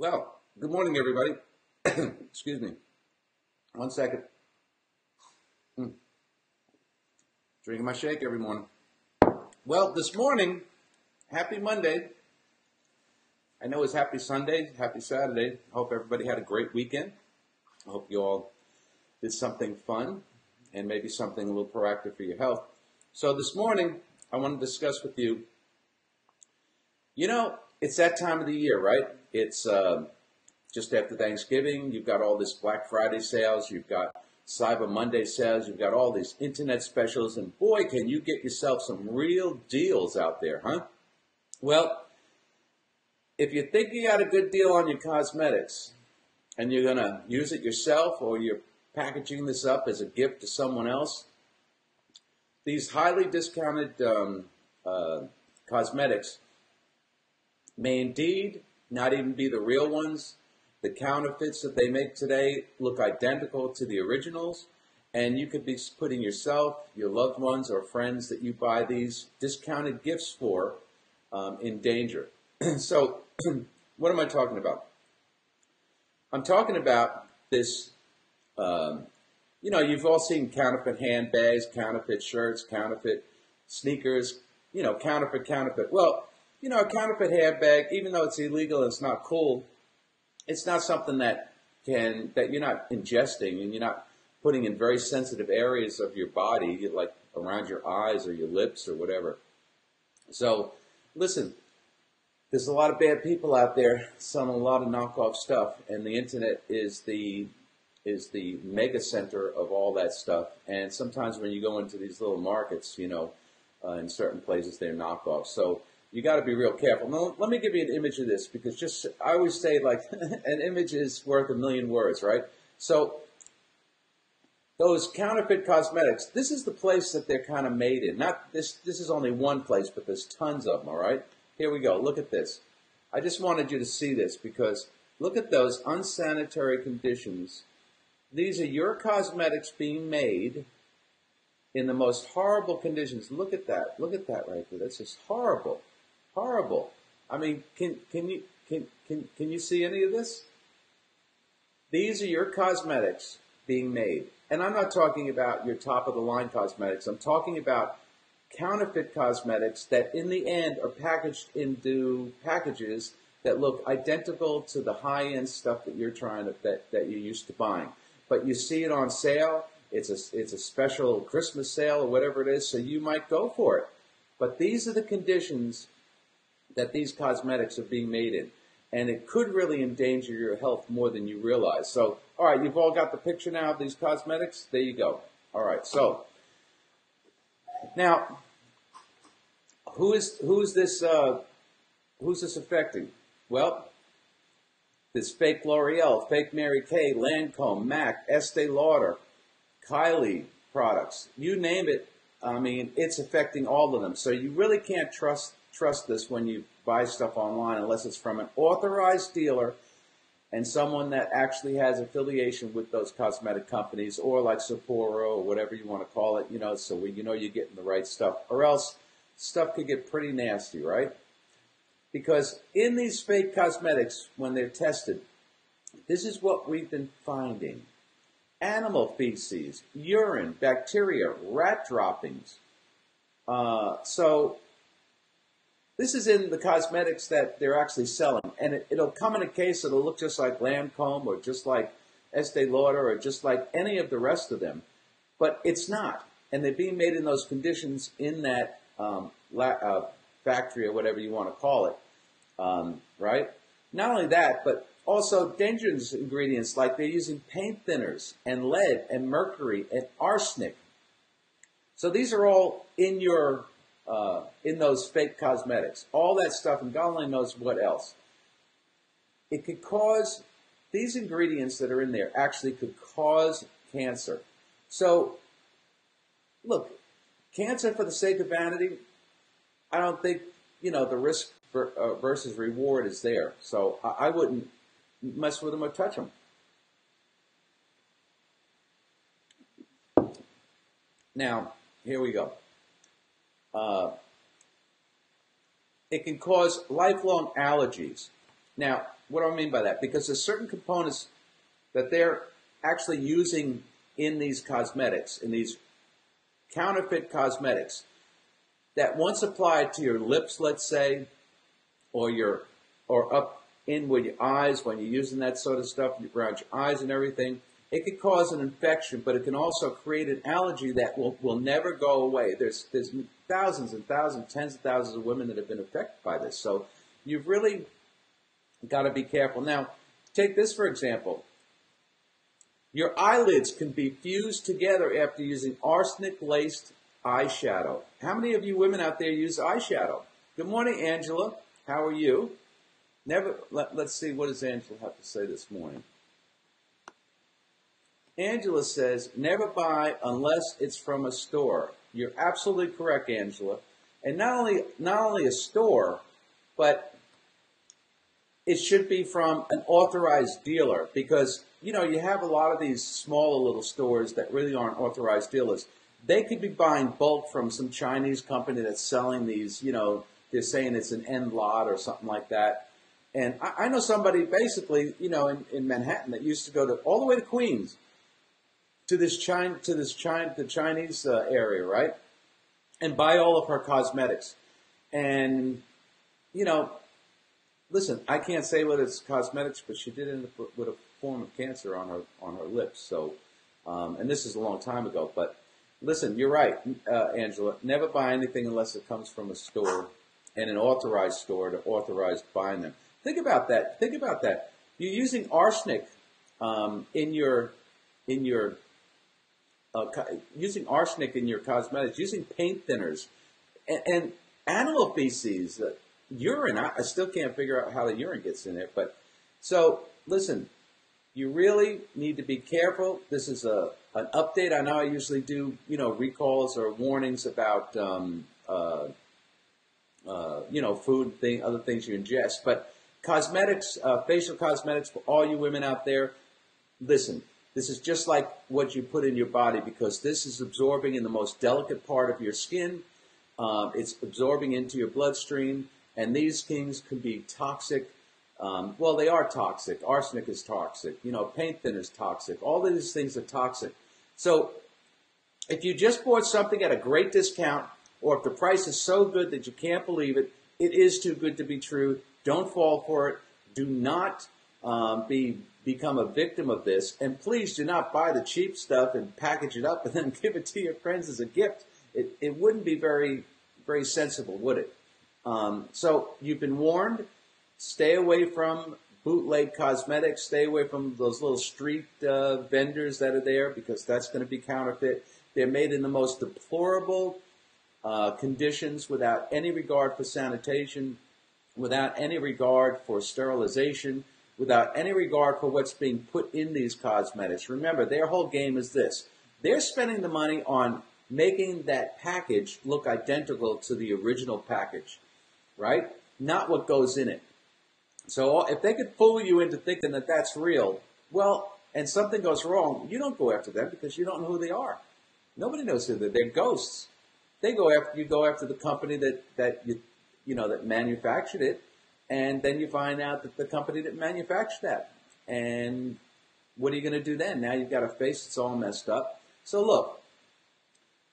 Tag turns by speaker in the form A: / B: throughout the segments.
A: Well, good morning, everybody. Excuse me. One second. Mm. Drinking my shake every morning. Well, this morning, happy Monday. I know it's happy Sunday, happy Saturday. I hope everybody had a great weekend. I hope you all did something fun and maybe something a little proactive for your health. So this morning, I want to discuss with you, it's that time of the year, right? It's just after Thanksgiving. You've got all this Black Friday sales. You've got Cyber Monday sales. You've got all these internet specials. And boy, can you get yourself some real deals out there, huh? Well, if you think you got a good deal on your cosmetics and you're going to use it yourself or you're packaging this up as a gift to someone else, these highly discounted cosmetics may indeed not even be the real ones. The counterfeits that they make today look identical to the originals, and you could be putting yourself, your loved ones, or friends that you buy these discounted gifts for in danger. So, what am I talking about? I'm talking about this, you've all seen counterfeit handbags, counterfeit shirts, counterfeit sneakers, counterfeit. Well, a counterfeit handbag, even though it's illegal and it's not cool, it's not something that you're not ingesting and you're not putting in very sensitive areas of your body, like around your eyes or your lips or whatever. So, listen, there's a lot of bad people out there selling a lot of knockoff stuff, and the internet is the mega center of all that stuff. And sometimes when you go into these little markets, in certain places they're knockoffs. So you got to be real careful. Now, let me give you an image of this, because I always say, like, an image is worth a million words, right? So those counterfeit cosmetics, this is the place that they're kind of made in. Not this is only one place, but there's tons of them, all right? Here we go. Look at this. I just wanted you to see this because look at those unsanitary conditions. These are your cosmetics being made in the most horrible conditions. Look at that. Look at that right there. That's just horrible. Horrible. I mean, can you see any of this? These are your cosmetics being made. And I'm not talking about your top of the line cosmetics. I'm talking about counterfeit cosmetics that in the end are packaged into packages that look identical to the high-end stuff that that you're used to buying. But you see it on sale. It's a special Christmas sale or whatever it is, so you might go for it. But these are the conditions that these cosmetics are being made in. And it could really endanger your health more than you realize. So, all right, you've all got the picture now of these cosmetics? There you go. All right, so now, who's this affecting? Well, this fake L'Oreal, fake Mary Kay, Lancome, MAC, Estee Lauder, Kylie products, you name it. I mean, it's affecting all of them. So you really can't trust this when you buy stuff online unless it's from an authorized dealer and someone that actually has affiliation with those cosmetic companies, or like Sephora or whatever you want to call it, so you're getting the right stuff. Or else stuff could get pretty nasty, right? Because in these fake cosmetics, when they're tested, this is what we've been finding. Animal feces, urine, bacteria, rat droppings. So this is in the cosmetics that they're actually selling. And it'll come in a case that'll look just like Lancome or just like Estee Lauder or just like any of the rest of them. But it's not. And they're being made in those conditions in that factory or whatever you want to call it. Right? Not only that, but also dangerous ingredients like they're using paint thinners and lead and mercury and arsenic. So these are all in in those fake cosmetics. All that stuff, and God only knows what else. It could cause, these ingredients that are in there actually could cause cancer. So, look, cancer for the sake of vanity, I don't think, the risk versus reward is there. So I wouldn't mess with them or touch them. Now, here we go. It can cause lifelong allergies. Now, what do I mean by that? Because there's certain components that they're actually using in these cosmetics, in these counterfeit cosmetics, that once applied to your lips, let's say, or up in with your eyes when you're using that sort of stuff around your eyes and everything, it could cause an infection, but it can also create an allergy that will never go away. There's thousands and thousands, tens of thousands of women that have been affected by this. So you've really got to be careful. Now, take this for example. Your eyelids can be fused together after using arsenic-laced eyeshadow. How many of you women out there use eyeshadow? Good morning, Angela. How are you? Let's see, what does Angela have to say this morning? Angela says, never buy unless it's from a store. You're absolutely correct, Angela. And not only a store, but it should be from an authorized dealer, because, you know, you have a lot of these smaller little stores that really aren't authorized dealers. They could be buying bulk from some Chinese company that's selling these, you know, they're saying it's an end lot or something like that. And I know somebody basically, you know, in Manhattan that used to go all the way to Queens to the Chinese area, right? And buy all of her cosmetics. And, you know, listen, I can't say whether it's cosmetics, but she did end up with a form of cancer on her lips. So, and this is a long time ago. But listen, you're right, Angela. Never buy anything unless it comes from a store and an authorized store to authorize buying them. Think about that. Think about that. You're using arsenic using arsenic in your cosmetics, using paint thinners, and animal feces, urine. I still can't figure out how the urine gets in there. But so listen, you really need to be careful. This is an update. I know I usually do, you know, recalls or warnings about you know, food, other things you ingest, but cosmetics, facial cosmetics for all you women out there, listen, this is just like what you put in your body, because this is absorbing in the most delicate part of your skin. It's absorbing into your bloodstream, and these things can be toxic. Well, they are toxic. Arsenic is toxic. You know, paint thinner is toxic. All of these things are toxic. So if you just bought something at a great discount, or if the price is so good that you can't believe it, it is too good to be true. Don't fall for it. Do not become a victim of this. And please do not buy the cheap stuff and package it up and then give it to your friends as a gift. It wouldn't be very, very sensible, would it? So you've been warned. Stay away from bootleg cosmetics. Stay away from those little street vendors that are there, because that's going to be counterfeit. They're made in the most deplorable conditions, without any regard for sanitation, without any regard for sterilization, without any regard for what's being put in these cosmetics. Remember, their whole game is this. They're spending the money on making that package look identical to the original package, right? Not what goes in it. So if they could fool you into thinking that that's real, well, and something goes wrong, you don't go after them, because you don't know who they are. Nobody knows who they're. They're ghosts. You go after the company that manufactured it, and then you find out that the company that manufactured that. And what are you going to do then? Now you've got a face that's all messed up. So look,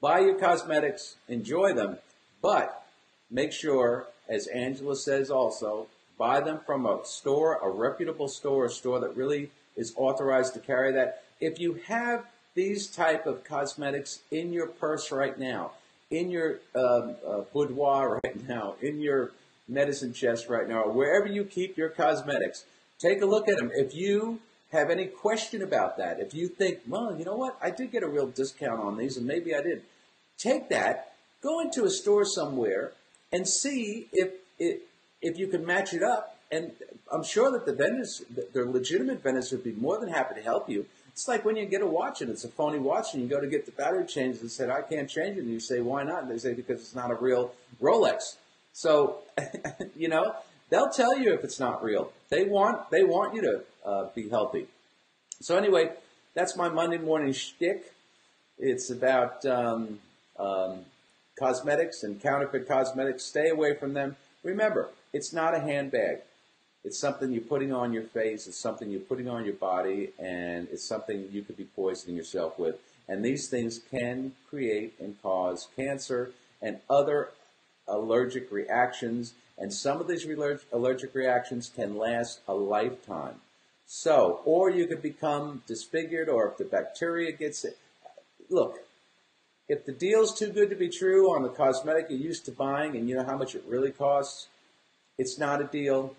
A: buy your cosmetics, enjoy them, but make sure, as Angela says also, buy them from a store, a reputable store, a store that really is authorized to carry that. If you have these type of cosmetics in your purse right now, in your boudoir right now, in your medicine chest right now, or wherever you keep your cosmetics, take a look at them. If you have any question about that, if you think, well, you know what, I did get a real discount on these, and maybe I did, take that, go into a store somewhere, and see if you can match it up. And I'm sure that the vendors, the legitimate vendors, would be more than happy to help you. It's like when you get a watch and it's a phony watch, and you go to get the battery changed and said, I can't change it. And you say, why not? And they say, because it's not a real Rolex. So, you know, they'll tell you if it's not real. They want you to be healthy. So anyway, that's my Monday morning shtick. It's about cosmetics and counterfeit cosmetics. Stay away from them. Remember, it's not a handbag. It's something you're putting on your face. It's something you're putting on your body, and it's something you could be poisoning yourself with. And these things can create and cause cancer and other allergic reactions. And some of these allergic reactions can last a lifetime. So, or you could become disfigured, or if the bacteria gets it. Look, if the deal's too good to be true on the cosmetic you're used to buying and you know how much it really costs, it's not a deal.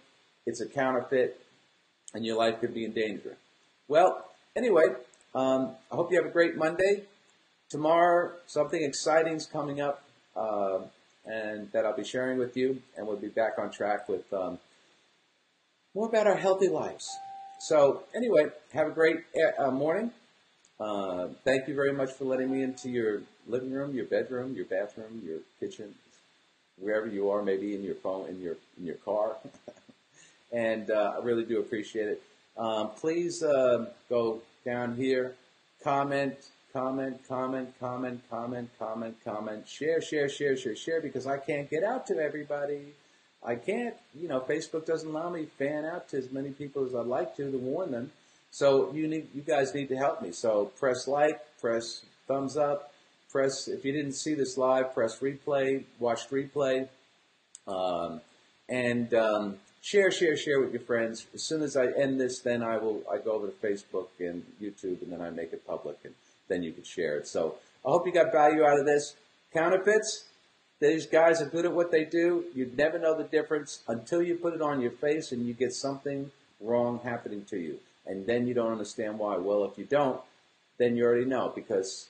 A: It's a counterfeit, and your life could be in danger. Well, anyway, I hope you have a great Monday. Tomorrow, something exciting is coming up, and that I'll be sharing with you, and we'll be back on track with more about our healthy lives. So, anyway, have a great morning. Thank you very much for letting me into your living room, your bedroom, your bathroom, your kitchen, wherever you are, maybe in your phone, in your car. And I really do appreciate it. Please go down here, comment, share, because I can't get out to everybody. I can't, Facebook doesn't allow me to fan out to as many people as I'd like to warn them. So you guys need to help me. So press like, press thumbs up, if you didn't see this live, press replay, watch replay, and share with your friends. As soon as I end this, then I go over to Facebook and YouTube, and then I make it public, and then you can share it. So I hope you got value out of this. Counterfeits, these guys are good at what they do. You'd never know the difference until you put it on your face and you get something wrong happening to you. And then you don't understand why. Well, if you don't, then you already know, because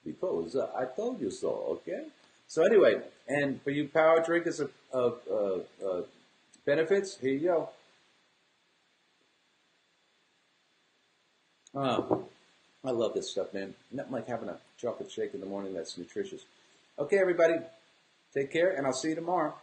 A: I told you so, okay? So anyway, and for you power drinkers of benefits, here you go. Oh, I love this stuff, man. Nothing like having a chocolate shake in the morning that's nutritious. Okay, everybody, take care, and I'll see you tomorrow.